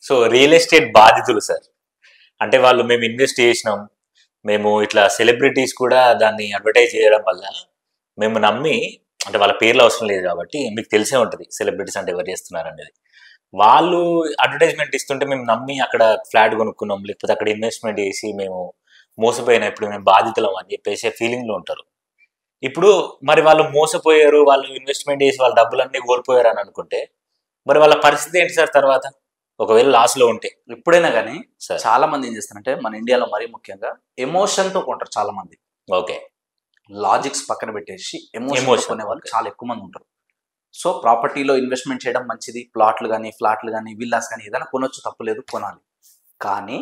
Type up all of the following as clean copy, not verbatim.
So real estate బాధితులు sir, అంటే వాళ్ళు మేము ఇన్వెస్ట్ చేసినాం, మేము ఇట్లా సెలబ్రిటీస్ కూడా దాన్ని అడ్వర్టైజ్ చేయడం వల్ల మేము నమ్మి, అంటే వాళ్ళ పేర్లు అవసరం లేదు కాబట్టి మీకు తెలిసే ఉంటుంది సెలబ్రిటీస్ అంటే ఎవరు చేస్తున్నారు అనేది. వాళ్ళు అడ్వర్టైజ్మెంట్ ఇస్తుంటే మేము నమ్మి అక్కడ ఫ్లాట్ కొనుక్కున్నాం, లేకపోతే అక్కడ ఇన్వెస్ట్మెంట్ చేసి మేము మోసపోయినా ఇప్పుడు మేము బాధితులం అని చెప్పేసి ఫీలింగ్లో ఉంటారు. ఇప్పుడు మరి వాళ్ళు మోసపోయారు, వాళ్ళు ఇన్వెస్ట్మెంట్ చేసి వాళ్ళ డబ్బులన్నీ కోల్పోయారు అని అనుకుంటే మరి వాళ్ళ పరిస్థితి ఏంటి సార్ తర్వాత, ఒకవేళ లాస్లో ఉంటే? ఎప్పుడైనా కానీ చాలా మంది ఏం చేస్తారంటే మన ఇండియాలో మరీ ముఖ్యంగా ఎమోషన్తో కొంటారు చాలా మంది. ఓకే, లాజిక్స్ పక్కన పెట్టేసి ఎమోషన్ కొనే వాళ్ళు చాలా ఎక్కువ మంది ఉంటారు. సో ప్రాపర్టీలో ఇన్వెస్ట్మెంట్ చేయడం మంచిది, ప్లాట్లు కానీ ఫ్లాట్లు కానీ విల్లాస్ కానీ ఏదైనా కొనొచ్చు, తప్పులేదు, కొనాలి. కానీ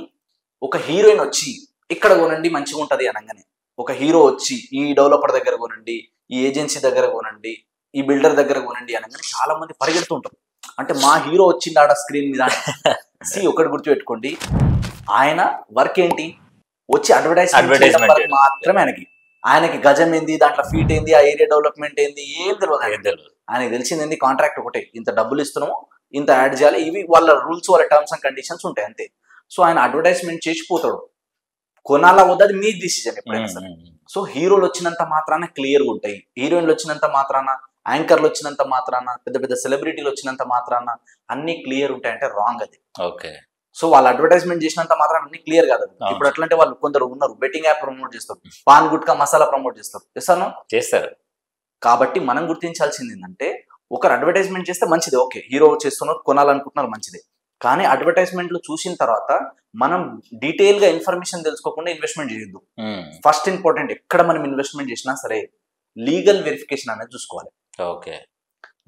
ఒక హీరోయిన్ వచ్చి ఇక్కడ కొనండి మంచిగా ఉంటుంది అనగానే, ఒక హీరో వచ్చి ఈ డెవలపర్ దగ్గర కొనండి, ఈ ఏజెన్సీ దగ్గర కొనండి, ఈ బిల్డర్ దగ్గర కొనండి అనగానే చాలా మంది పరిగెడుతుంటారు. అంటే మా హీరో వచ్చింది ఆడ స్క్రీన్ మీద. ఒకటి గుర్తుపెట్టుకోండి, ఆయన వర్క్ ఏంటి, వచ్చి అడ్వర్టైజ్మెంట్ మాత్రమే. ఆయనకి గజం ఏంది, దాంట్లో ఫీట్ ఏంది, ఆ ఏరియా డెవలప్మెంట్ ఏంది, ఏం తెలియదు. ఆయనకి తెలిసింది ఏంది, కాంట్రాక్ట్ ఒకటే, ఇంత డబ్బులు ఇస్తున్నాము, ఇంత యాడ్ చేయాలి, ఇవి వాళ్ళ రూల్స్, వాళ్ళ టర్మ్స్ అండ్ కండిషన్స్ ఉంటాయి అంతే. సో ఆయన అడ్వర్టైజ్మెంట్ చేసిపోతాడు, కొనాలా వద్ద అది మీ డిసిజన్ ఎప్పుడైనా సరే. సో హీరోలు వచ్చినంత మాత్రాన క్లియర్గా ఉంటాయి, హీరోయిన్లు వచ్చినంత మాత్రాన, యాంకర్లు వచ్చినంత మాత్రాన, పెద్ద పెద్ద సెలబ్రిటీలు వచ్చినంత మాత్రాన అన్ని క్లియర్ ఉంటాయంటే రాంగ్ అది. ఓకే. సో వాళ్ళు అడ్వర్టైజ్మెంట్ చేసినంత మాత్రం అన్ని క్లియర్ కాదు. ఇప్పుడు అట్లంటే వాళ్ళు కొందరు ఉన్నారు, బెట్టింగ్ యాప్ ప్రమోట్ చేస్తారు, పాన్ గుట్కా మసాలా ప్రమోట్ చేస్తారు. కాబట్టి మనం గుర్తించాల్సింది ఏంటంటే, ఒకరు అడ్వర్టైజ్మెంట్ చేస్తే మంచిది, ఓకే హీరో చేస్తున్నారు, కొనాలనుకుంటున్నారు, మంచిదే. కానీ అడ్వర్టైజ్మెంట్లు చూసిన తర్వాత మనం డీటెయిల్ గా ఇన్ఫర్మేషన్ తెలుసుకోకుండా ఇన్వెస్ట్మెంట్ చేయొద్దు. ఫస్ట్ ఇంపార్టెంట్, ఎక్కడ మనం ఇన్వెస్ట్మెంట్ చేసినా సరే లీగల్ వెరిఫికేషన్ అనేది చూసుకోవాలి. ఓకే.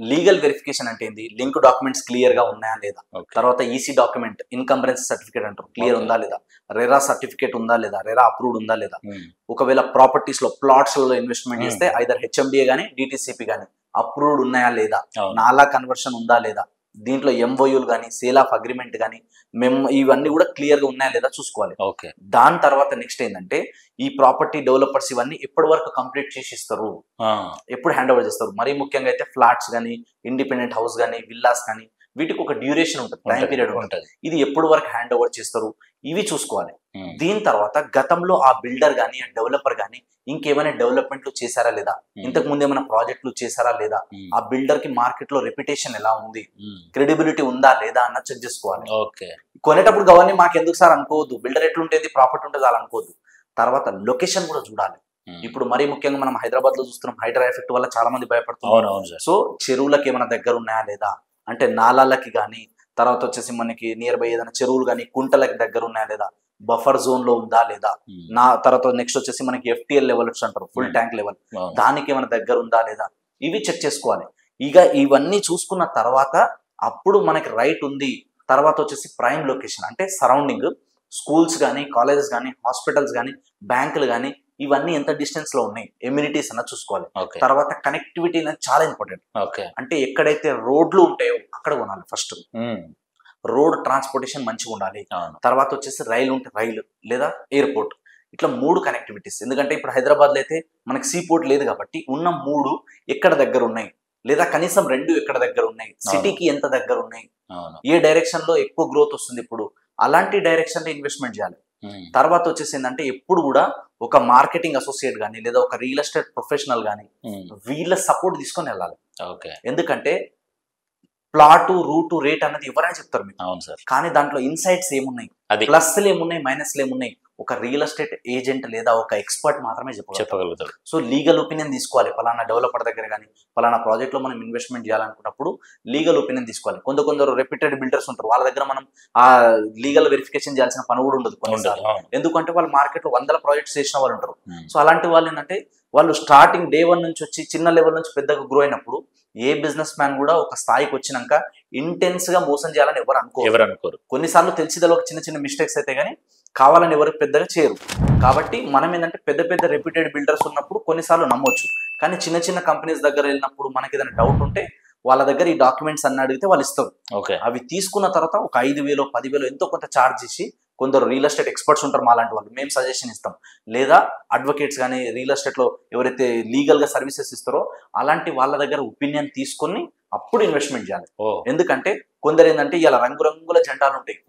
లీగల్ వెరిఫికేషన్ అంటే ఏంది, లింక్ డాక్యుమెంట్స్ క్లియర్ గా ఉన్నాయా లేదా, తర్వాత ఈసీ డాక్యుమెంట్, ఇన్కంబరెన్స్ సర్టిఫికేట్ అంటారు, క్లియర్ ఉందా లేదా, రెరా సర్టిఫికేట్ ఉందా లేదా, రెరా అప్రూవ్డ్ ఉందా లేదా. ఒకవేళ ప్రాపర్టీస్ లో ప్లాట్స్ లో ఇన్వెస్ట్మెంట్ చేస్తే ఐదర్ హెచ్ఎండిఏ గానీ డిటిసిపి గానీ అప్రూవ్డ్ ఉన్నాయా లేదా, నాలా కన్వర్షన్ ఉందా లేదా, దీంట్లో ఎంఓయూలు కానీ సేల్ ఆఫ్ అగ్రిమెంట్ కానీ ఇవన్నీ కూడా క్లియర్ గా ఉన్నాయా లేదా చూసుకోవాలి. దాని తర్వాత నెక్స్ట్ ఏంటంటే, ఈ ప్రాపర్టీ డెవలపర్స్ ఇవన్నీ ఎప్పటి వరకు కంప్లీట్ చేసి ఇస్తారు, ఎప్పుడు హ్యాండ్ ఓవర్ చేస్తారు. మరీ ముఖ్యంగా అయితే ఫ్లాట్స్ కానీ, ఇండిపెండెంట్ హౌస్ కానీ, విల్లాస్ కానీ, వీటికి ఒక డ్యూరేషన్ ఉంటుంది, టైం పీరియడ్ ఉంటుంది. ఇది ఎప్పుడు వరకు హ్యాండ్ ఓవర్ చేస్తారు, ఇవి చూసుకోవాలి. దీని తర్వాత గతంలో ఆ బిల్డర్ కానీ, ఆ డెవలపర్ కానీ ఇంకేమైనా డెవలప్మెంట్లు చేశారా లేదా, ఇంతకు ముందు ఏమైనా ప్రాజెక్టులు చేశారా లేదా, ఆ బిల్డర్ కి మార్కెట్ లో రెప్యుటేషన్ ఎలా ఉంది, క్రెడిబిలిటీ ఉందా లేదా అన్న చెక్ చేసుకోవాలి. కొనేటప్పుడు గవర్నీ మాకు ఎందుకు సార్ అనుకోవద్దు, బిల్డర్ ఎట్లుంటేది, ప్రాపర్టీ ఉంటుంది అలా అనుకోవద్దు. తర్వాత లొకేషన్ కూడా చూడాలి. ఇప్పుడు మరీ ముఖ్యంగా మనం హైదరాబాద్ లో చూస్తున్నాం, హైడ్రా ఎఫెక్ట్ వల్ల చాలా మంది భయపడుతున్నారు. సో చెరువులకు ఏమైనా దగ్గర ఉన్నాయా లేదా, అంటే నాలాలకి కానీ, తర్వాత వచ్చేసి మనకి నియర్ బై ఏదైనా చెరువులు కానీ కుంటలకి దగ్గర ఉన్నాయా లేదా, బఫర్ జోన్ లో ఉందా లేదా, తర్వాత నెక్స్ట్ వచ్చేసి మనకి FTL లెవెల్స్ అంటారు, ఫుల్ ట్యాంక్ లెవెల్, దానికి ఏమైనా దగ్గర ఉందా లేదా, ఇవి చెక్ చేసుకోవాలి. ఇక ఇవన్నీ చూసుకున్న తర్వాత అప్పుడు మనకి రైట్ ఉంది. తర్వాత వచ్చేసి ప్రైమ్ లొకేషన్, అంటే సరౌండింగ్ స్కూల్స్ కానీ, కాలేజెస్ కానీ, హాస్పిటల్స్ కానీ, బ్యాంకులు కానీ, ఇవన్నీ ఎంత డిస్టెన్స్ లో ఉన్నాయి, ఎమ్యూనిటీస్ అన్న చూసుకోవాలి. తర్వాత కనెక్టివిటీ అనేది చాలా ఇంపార్టెంట్. అంటే ఎక్కడైతే రోడ్లు ఉంటాయో అక్కడ కొనాలి. ఫస్ట్ రోడ్ ట్రాన్స్పోర్టేషన్ మంచిగా ఉండాలి. తర్వాత వచ్చేసి రైలు ఉంటే రైలు లేదా ఎయిర్పోర్ట్, ఇట్లా 3 కనెక్టివిటీస్. ఎందుకంటే ఇప్పుడు హైదరాబాద్ లో అయితే మనకి సీ పోర్ట్ లేదు కాబట్టి ఉన్న 3 ఎక్కడ దగ్గర ఉన్నాయి, లేదా కనీసం 2 ఎక్కడ దగ్గర ఉన్నాయి, సిటీకి ఎంత దగ్గర ఉన్నాయి, ఏ డైరెక్షన్ లో ఎక్కువ గ్రోత్ వస్తుంది, ఇప్పుడు అలాంటి డైరెక్షన్ లో ఇన్వెస్ట్మెంట్ చేయాలి. తర్వాత వచ్చేసి ఏంటంటే, ఎప్పుడు కూడా ఒక మార్కెటింగ్ అసోసియేట్ కానీ, లేదా ఒక రియల్ ఎస్టేట్ ప్రొఫెషనల్ కానీ వీళ్ళ సపోర్ట్ తీసుకొని వెళ్ళాలి. ఎందుకంటే ప్లాట్, రూట్, రేట్ అనేది ఎవరైనా చెప్తారు మీకు, కానీ దాంట్లో ఇన్సైట్స్ ఏమున్నాయి, ప్లస్లు ఏమున్నాయి, మైనస్లు ఏమున్నాయి, ఒక రియల్ ఎస్టేట్ ఏజెంట్ లేదా ఒక ఎక్స్పర్ట్ మాత్రమే చెప్పగలుగుతారు. సో లీగల్ ఒపీనియన్ తీసుకోవాలి. పలానా డెవలపర్ దగ్గర కానీ, పలానా ప్రాజెక్ట్ లో మనం ఇన్వెస్ట్మెంట్ చేయాలనుకున్నప్పుడు లీగల్ ఒపీనియన్ తీసుకోవాలి. కొందరు రెప్యూటెడ్ బిల్డర్స్ ఉంటారు, వాళ్ళ దగ్గర మనం ఆ లీగల్ వెరిఫికేషన్ చేయాల్సిన పని కూడా ఉండదు కొన్నిసార్లు. ఎందుకంటే వాళ్ళు మార్కెట్ లో 100 ప్రాజెక్ట్స్ చేసిన వాళ్ళు ఉంటారు. సో అలాంటి వాళ్ళు ఏంటంటే, వాళ్ళు స్టార్టింగ్ డే 1 నుంచి వచ్చి చిన్న లెవెల్ నుంచి పెద్దగా గ్రో అయినప్పుడు, ఏ బిజినెస్ మ్యాన్ కూడా ఒక స్థాయికి వచ్చినాక ఇంటెన్స్ గా మోసం చేయాలని ఎవరు అనుకోరు. కొన్నిసార్లు తెలిసిదలో చిన్న చిన్న మిస్టేక్స్ అయితే కానీ కావాలని ఎవరు పెద్దగా చేయరు. కాబట్టి మనం ఏంటంటే, పెద్ద పెద్ద రెప్యూటెడ్ బిల్డర్స్ ఉన్నప్పుడు కొన్నిసార్లు నమ్మొచ్చు, కానీ చిన్న చిన్న కంపెనీస్ దగ్గర వెళ్ళినప్పుడు మనకి ఏదైనా డౌట్ ఉంటే వాళ్ళ దగ్గర ఈ డాక్యుమెంట్స్ అన్ని అడిగితే వాళ్ళు ఇస్తారు. అవి తీసుకున్న తర్వాత ఒక 5,000 10,000 ఎంతో కొంత ఛార్జ్ చేసి, కొందరు రియల్ ఎస్టేట్ ఎక్స్పర్ట్స్ ఉంటారు మాలాంటి వాళ్ళు, మేము సజెషన్ ఇస్తాం, లేదా అడ్వకేట్స్ కానీ రియల్ ఎస్టేట్ లో ఎవరైతే లీగల్ గా సర్వీసెస్ ఇస్తారో అలాంటి వాళ్ళ దగ్గర ఒపీనియన్ తీసుకొని అప్పుడు ఇన్వెస్ట్మెంట్ చేయాలి. ఎందుకంటే కొందరు ఏంటంటే ఇలా రంగురంగుల జెండాలు ఉంటాయి,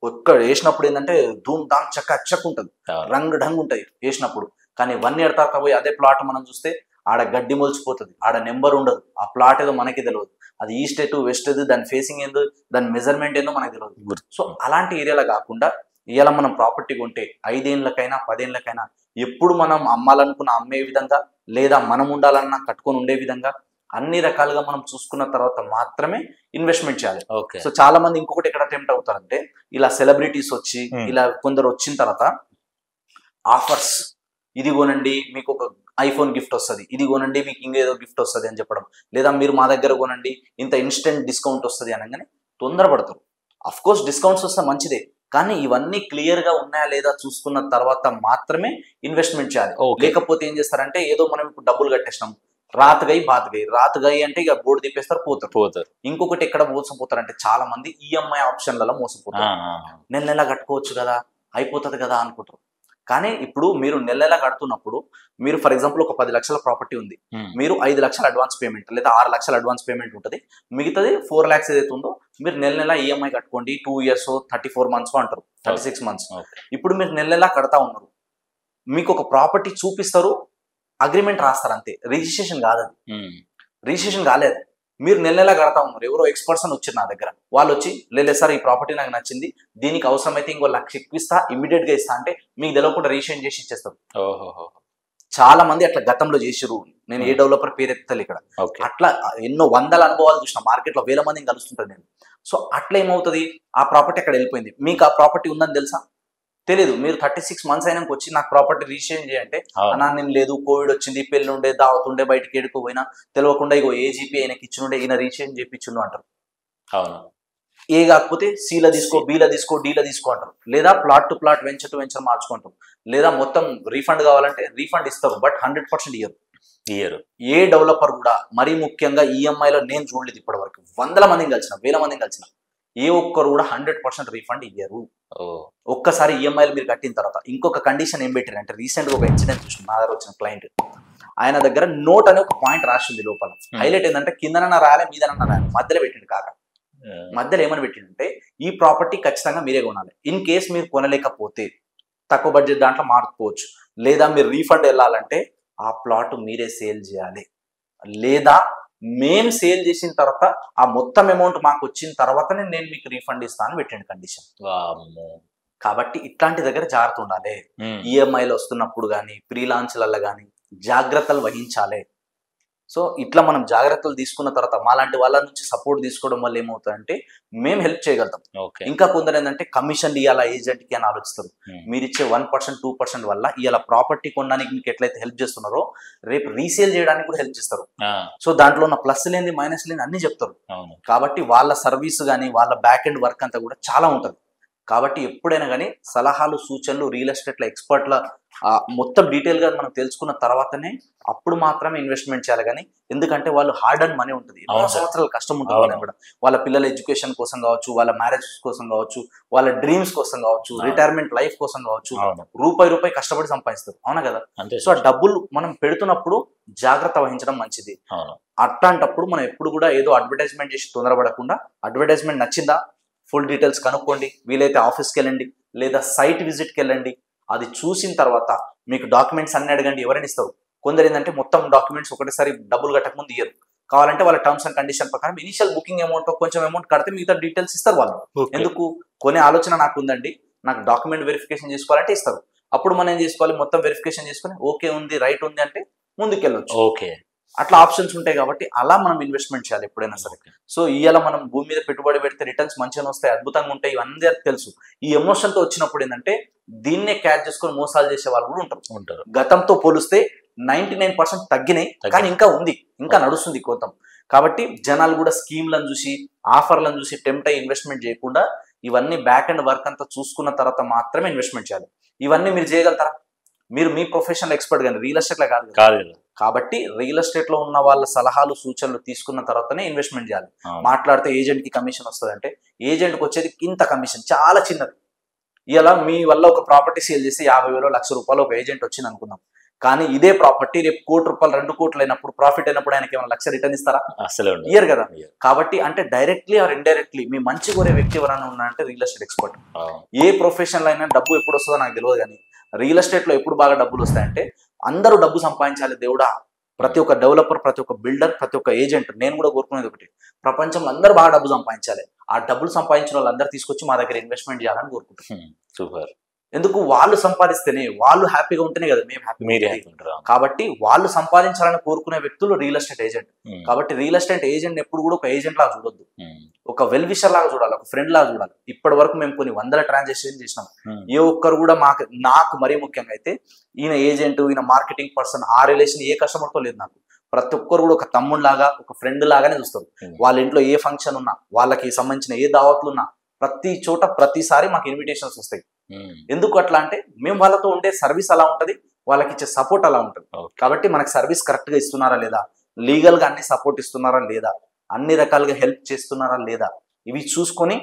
ఒక్కడ వేసినప్పుడు ఏంటంటే ధూమ్ ధామ్ చక్క అచ్చకు ఉంటుంది, రంగు ఢంగు ఉంటుంది వేసినప్పుడు. కానీ 1 year తర్వాత పోయి అదే ప్లాట్ మనం చూస్తే ఆడ గడ్డి మొలిచిపోతుంది, ఆడ నెంబర్ ఉండదు, ఆ ప్లాట్ ఏదో మనకి తెలియదు, అది ఈస్ట్ ఎటు వెస్ట్ ఎదు, దాని ఫేసింగ్ ఏందో, దాని మెజర్మెంట్ ఏందో మనకి తెలియదు. సో అలాంటి ఏరియాలో కాకుండా ఇవాళ మనం ప్రాపర్టీ కొంటే 5 ఏళ్ళకైనా 10 ఏళ్ళకైనా ఎప్పుడు మనం అమ్మాలనుకున్న అమ్మే విధంగా, లేదా మనం ఉండాలన్నా కట్టుకొని ఉండే విధంగా అన్ని రకాలుగా మనం చూసుకున్న తర్వాత మాత్రమే ఇన్వెస్ట్మెంట్ చేయాలి. సో చాలా మంది ఇంకొకటి ఎక్కడ అటెంప్ట్ అవుతారంటే ఇలా సెలబ్రిటీస్ వచ్చి ఇలా కొందరు వచ్చిన తర్వాత ఆఫర్స్, ఇది కొనండి మీకు ఒక ఐఫోన్ గిఫ్ట్ వస్తుంది, ఇది కొనండి మీకు ఇంకేదో గిఫ్ట్ వస్తుంది అని చెప్పడం, లేదా మీరు మా దగ్గర కొనండి ఇంత ఇన్స్టెంట్ డిస్కౌంట్ వస్తుంది అనగానే తొందరపడతారు. అఫ్ కోర్స్ డిస్కౌంట్స్ వస్తే మంచిదే, కానీ ఇవన్నీ క్లియర్ గా ఉన్నాయా లేదా చూసుకున్న తర్వాత మాత్రమే ఇన్వెస్ట్మెంట్ చేయాలి. లేకపోతే ఏం చేస్తారంటే ఏదో మనం ఇప్పుడు డబ్బులు కట్టేసినాం, రాతగై బాతగై, రాతగై అంటే ఇక బోర్డు తిప్పేస్తారు పోతారు. ఇంకొకటి ఎక్కడ మోసపోతారు అంటే చాలా మంది ఈఎంఐ ఆప్షన్లలో మోసపోతారు. నెల నెల కట్టుకోవచ్చు కదా, అయిపోతుంది కదా అనుకుంటారు. కానీ ఇప్పుడు మీరు నెల నెల కడుతున్నప్పుడు మీరు ఫర్ ఎగ్జాంపుల్ ఒక 10 లక్షల ప్రాపర్టీ ఉంది, మీరు 5 లక్షల అడ్వాన్స్ పేమెంట్ లేదా 6 లక్షల అడ్వాన్స్ పేమెంట్ ఉంటుంది, మిగతాది 4 lakhs ఏదైతే ఉందో మీరు నెల నెల ఈఎంఐ కట్టుకోండి, 2 years 34 months అంటారు, 36 months. ఇప్పుడు మీరు నెల నెల కడతా ఉన్నారు, మీకు ఒక ప్రాపర్టీ చూపిస్తారు, అగ్రిమెంట్ రాస్తారు అంతే, రిజిస్ట్రేషన్ కాదు, అది రిజిస్ట్రేషన్ కాలేదు. మీరు నెల నెల కడతా ఉన్నారు, ఎవరో ఎక్స్పర్ట్స్ వచ్చారు నా దగ్గర, వాళ్ళు వచ్చి లేదు సార్ ఈ ప్రాపర్టీ నాకు నచ్చింది, దీనికి అవసరమైతే ఇంకో 1 lakh ఎక్కువ ఇస్తా, ఇమీడియట్ గా ఇస్తా అంటే మీకు తెలియకుండా రిజిస్ట్రేషన్ చేసి ఇచ్చేస్తారు. చాలా మంది అట్లా గతంలో చేసిరు, నేను ఏ డెవలపర్ పేరు ఎత్తాలి ఇక్కడ, అట్లా ఎన్నో వందల అనుభవాలు చూసిన, మార్కెట్ లో 1000 మందిని కలుస్తుంటాను నేను. సో అట్లా ఏమవుతుంది, ఆ ప్రాపర్టీ అక్కడ వెళ్ళిపోయింది, మీకు ఆ ప్రాపర్టీ ఉందని తెలుసా తెలియదు, మీరు 36 months అయినాక వచ్చి నాకు ప్రాపర్టీ రిజిస్ట్రేషన్ చేయంటే అన్నా నేను లేదు, కోవిడ్ వచ్చింది, పెళ్ళి ఉండే, దావత్ ఉండే, బయటకి ఏడుకోపోయినా తెలియకుండా ఇగో ఏజీపీ ఆయనకి ఇచ్చిండే, ఈయన రిజిస్ట్రేషన్ చేయించుండు అంటారు. ఏ కాకపోతే సీల తీసుకో, బీల తీసుకో, డీల తీసుకో అంటారు, లేదా plot to plot, venture to venture మార్చుకుంటాం, లేదా మొత్తం రీఫండ్ కావాలంటే రీఫండ్ ఇస్తారు, బట్ 100% ఇయ్యరు. ఏ డెవలపర్ కూడా, మరీ ముఖ్యంగా ఈఎంఐలో నేను చూడలేదు ఇప్పటి వరకు, 100 మందిని కలిసిన, 1000 మందిని కలిసిన, ఏ ఒక్కరు కూడా 100% రీఫండ్ ఇయ్యరు. ఒక్కసారి ఈఎంఐలు మీరు కట్టిన తర్వాత ఇంకొక కండిషన్ ఏం పెట్టారంటే, రీసెంట్ గా ఒక ఇన్సిడెంట్ చూసిన, నా దగ్గర వచ్చిన క్లయింట్, ఆయన దగ్గర నోట్ అనే ఒక పాయింట్ రాసింది లోపల, హైలైట్ ఏంటంటే కిందనన్నా రాయాలి మీదనన్నా రాయాలి, మధ్యలో పెట్టిండు కాక, మధ్యలో ఏమని పెట్టిండంటే ఈ ప్రాపర్టీ ఖచ్చితంగా మీరే కొనాలి, ఇన్ కేస్ మీరు కొనలేకపోతే తక్కువ బడ్జెట్ దాంట్లో మారుకోవచ్చు, లేదా మీరు రీఫండ్ వెళ్ళాలంటే ఆ ప్లాట్ మీరే సేల్ చేయాలి, లేదా మేము సేల్ చేసిన తర్వాత ఆ మొత్తం అమౌంట్ మాకు వచ్చిన తర్వాతనే నేను మీకు రీఫండ్ ఇస్తాను పెట్టండి కండిషన్. కాబట్టి ఇట్లాంటి దగ్గర జాగ్రత్త ఉండాలి. ఈఎంఐలు వస్తున్నప్పుడు కానీ ప్రీ లాంచ్లలో కానీ జాగ్రత్తలు వహించాలి. సో ఇట్లా మనం జాగ్రత్తలు తీసుకున్న తర్వాత మాలాంటి వాళ్ళ నుంచి సపోర్ట్ తీసుకోవడం వల్ల ఏమవుతుందంటే మేము హెల్ప్ చేయగలుగుతాం. ఇంకా కొందరు ఏంటంటే కమిషన్ ఇవ్వాలా ఏజెంట్ కి అని ఆలోచిస్తారు. మీరు ఇచ్చే 1% 2% వల్ల ఇవాళ ప్రాపర్టీ కొనడానికి మీకు ఎట్లయితే హెల్ప్ చేస్తున్నారో రేపు రీసేల్ చేయడానికి కూడా హెల్ప్ చేస్తారు. సో దాంట్లో ఉన్న ప్లస్ లేని మైనస్ లేని అన్ని చెప్తారు. కాబట్టి వాళ్ళ సర్వీస్ కానీ వాళ్ళ బ్యాక్ ఎండ్ వర్క్ అంతా కూడా చాలా ఉంటుంది. కాబట్టి ఎప్పుడైనా కానీ సలహాలు సూచనలు రియల్ ఎస్టేట్ల ఎక్స్పర్ట్ల మొత్తం డీటెయిల్ గా మనం తెలుసుకున్న తర్వాతనే అప్పుడు మాత్రమే ఇన్వెస్ట్మెంట్ చేయాలి. కానీ ఎందుకంటే వాళ్ళు హార్డ్ అండ్ మనీ ఉంటుంది, 2 సంవత్సరాలు కష్టం ఉంటుంది కూడా, వాళ్ళ పిల్లల ఎడ్యుకేషన్ కోసం కావచ్చు, వాళ్ళ మ్యారేజ్ కోసం కావచ్చు, వాళ్ళ డ్రీమ్స్ కోసం కావచ్చు, రిటైర్మెంట్ లైఫ్ కోసం కావచ్చు, రూపాయి కష్టపడి సంపాదిస్తారు. అవునా కదా? సో ఆ డబ్బులు మనం పెడుతున్నప్పుడు జాగ్రత్త వహించడం మంచిది. అట్లాంటప్పుడు మనం ఎప్పుడు కూడా ఏదో అడ్వర్టైజ్మెంట్ చేసి తొందరపడకుండా, అడ్వర్టైజ్మెంట్ నచ్చిందా ఫుల్ డీటెయిల్స్ కనుక్కోండి, వీలైతే ఆఫీస్కి వెళ్ళండి లేదా సైట్ విజిట్కి వెళ్ళండి. అది చూసిన తర్వాత మీకు డాక్యుమెంట్స్ అన్ని అడగండి, ఎవరైనా ఇస్తారు. కొందరు ఏంటంటే మొత్తం డాక్యుమెంట్స్ ఒకటేసారి డబ్బులు కట్టక ముందు ఇయ్యరు, కావాలంటే వాళ్ళ టర్మ్స్ అండ్ కండిషన్ ప్రకారం ఇనిషియల్ బుకింగ్ అమౌంట్ కొంచెం అమౌంట్ కడితే మిగతా డీటెయిల్స్ ఇస్తారు వాళ్ళు. ఎందుకు కొనే ఆలోచన నాకు ఉందండి, నాకు డాక్యుమెంట్ వెరిఫికేషన్ చేసుకోవాలంటే ఇస్తారు. అప్పుడు మనం ఏం చేసుకోవాలి, మొత్తం వెరిఫికేషన్ చేసుకుని ఓకే ఉంది రైట్ ఉంది అంటే ముందుకెళ్ళొచ్చు. ఓకే, అట్లా ఆప్షన్స్ ఉంటాయి. కాబట్టి అలా మనం ఇన్వెస్ట్మెంట్ చేయాలి ఎప్పుడైనా సరే. సో ఇవాళ మనం భూమి మీద పెట్టుబడి పెడితే రిటర్న్స్ మంచిగా వస్తాయి, అద్భుతంగా ఉంటాయి, ఇవన్నీ తెలుసు. ఈ ఎమోషన్ తో వచ్చినప్పుడు ఏంటంటే దీన్నే క్యాచ్ చేసుకొని మోసాలు చేసే వాళ్ళు కూడా ఉంటారు. గతంతో పోలిస్తే 99% తగ్గినాయి, కానీ ఇంకా ఉంది, ఇంకా నడుస్తుంది కోతం. కాబట్టి జనాలు కూడా స్కీమ్లను చూసి ఆఫర్లను చూసి టెంప్ట్ అయ్యి ఇన్వెస్ట్మెంట్ చేయకుండా ఇవన్నీ బ్యాక్ అండ్ వర్క్ అంతా చూసుకున్న తర్వాత మాత్రమే ఇన్వెస్ట్మెంట్ చేయాలి. ఇవన్నీ మీరు చేయగలుగుతారా? మీరు మీ ప్రొఫెషనల్ ఎక్స్పర్ట్ కానీ రియల్ ఎస్టేట్ లో కాదు. కాబట్టి రియల్ ఎస్టేట్ లో ఉన్న వాళ్ళ సలహాలు సూచనలు తీసుకున్న తర్వాతనే ఇన్వెస్ట్మెంట్ చేయాలి. మాట్లాడితే ఏజెంట్ కి కమిషన్ వస్తుంది అంటే ఏజెంట్ కి వచ్చేది ఇంత కమిషన్ చాలా చిన్నది. ఇలా మీ వల్ల ఒక ప్రాపర్టీ సేల్ చేసి 50,000 1,00,000 రూపాయలు ఒక ఏజెంట్ వచ్చింది అనుకుందాం. కానీ ఇదే ప్రాపర్టీ రేపు ₹1,00,00,000 2,00,00,000 అయినప్పుడు ప్రాఫిట్ అయినప్పుడు ఆయనకి ఏమైనా ₹1,00,000 రిటర్న్ ఇస్తారా? అసలు ఇయర్ కదా. కాబట్టి అంటే డైరెక్ట్లీ ఆర్ ఇండైరెక్ట్లీ మీ మంచి కోరే వ్యక్తి ఎవరైనా ఉన్నారంటే రియల్ ఎస్టేట్ ఎక్స్పర్ట్. ఏ ప్రొఫెషన్లో అయినా డబ్బు ఎప్పుడు వస్తుందో నాకు తెలియదు, కానీ రియల్ ఎస్టేట్ లో ఎప్పుడు బాగా డబ్బులు వస్తాయంటే అందరూ డబ్బు సంపాదించాలి దేవుడా. ప్రతి ఒక్క డెవలపర్, ప్రతి ఒక్క బిల్డర్, ప్రతి ఒక్క ఏజెంట్, నేను కూడా కోరుకునేది ఒకటి, ప్రపంచంలో అందరూ బాగా డబ్బు సంపాదించాలి. ఆ డబ్బులు సంపాదించిన వాళ్ళందరూ తీసుకొచ్చి మా దగ్గర ఇన్వెస్ట్మెంట్ చేయాలని కోరుకుంటున్నాను. సూపర్. ఎందుకు? వాళ్ళు సంపాదిస్తేనే, వాళ్ళు హ్యాపీగా ఉంటేనే కదా మేము హ్యాపీ. కాబట్టి వాళ్ళు సంపాదించాలని కోరుకునే వ్యక్తులు రియల్ ఎస్టేట్ ఏజెంట్. కాబట్టి రియల్ ఎస్టేట్ ఏజెంట్ ఎప్పుడు కూడా ఒక ఏజెంట్ లాగా చూడొద్దు, ఒక వెల్ విషర్ లాగా చూడాలి, ఒక ఫ్రెండ్ లాగా చూడాలి. ఇప్పటి వరకు మేము కొన్ని 100 ట్రాన్సాక్షన్ చేసినాం. ఏ ఒక్కరు కూడా నాకు మరీ ముఖ్యంగా అయితే ఈయన ఏజెంట్, ఈయన మార్కెటింగ్ పర్సన్, ఆ రిలేషన్ ఏ కస్టమర్తో లేదు నాకు. ప్రతి ఒక్కరు కూడా ఒక తమ్ముడు లాగా, ఒక ఫ్రెండ్ లాగానే చూస్తారు. వాళ్ళ ఇంట్లో ఏ ఫంక్షన్ ఉన్నా, వాళ్ళకి సంబంధించిన ఏ దావత్లు ఉన్నా, ప్రతి చోట ప్రతిసారి మాకు ఇన్విటేషన్స్ వస్తాయి. ఎందుకు అట్లా అంటే మేము వాళ్ళతో ఉండే సర్వీస్ అలా ఉంటది, వాళ్ళకి ఇచ్చే సపోర్ట్ అలా ఉంటుంది. కాబట్టి మనకి సర్వీస్ కరెక్ట్ గా ఇస్తున్నారా లేదా, లీగల్ గా అన్ని సపోర్ట్ ఇస్తున్నారా లేదా, అన్ని రకాలుగా హెల్ప్ చేస్తున్నారా లేదా, ఇవి చూసుకొని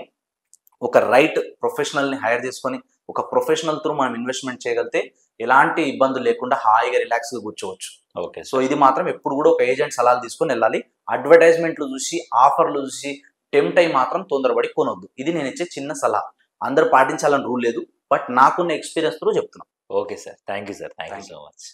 ఒక రైట్ ప్రొఫెషనల్ ని హైర్ చేసుకొని ఒక ప్రొఫెషనల్ త్రూ మనం ఇన్వెస్ట్మెంట్ చేయగలిగితే ఎలాంటి ఇబ్బందులు లేకుండా హాయిగా రిలాక్స్ గా కూర్చోవచ్చు. ఓకే. సో ఇది మాత్రం ఎప్పుడు కూడా ఒక ఏజెంట్ సలహాలు తీసుకొని వెళ్ళాలి. అడ్వర్టైజ్మెంట్లు చూసి, ఆఫర్లు చూసి టెంప్ట్ అయి మాత్రం తొందరపడి కొనొద్దు. ఇది నేను ఇచ్చే చిన్న సలహా. అందరూ పాటించాలని రూల్ లేదు, బట్ నాకున్న ఎక్స్పీరియన్స్ తో చెప్తున్నాను. Okay sir, thank you sir, thank you so much.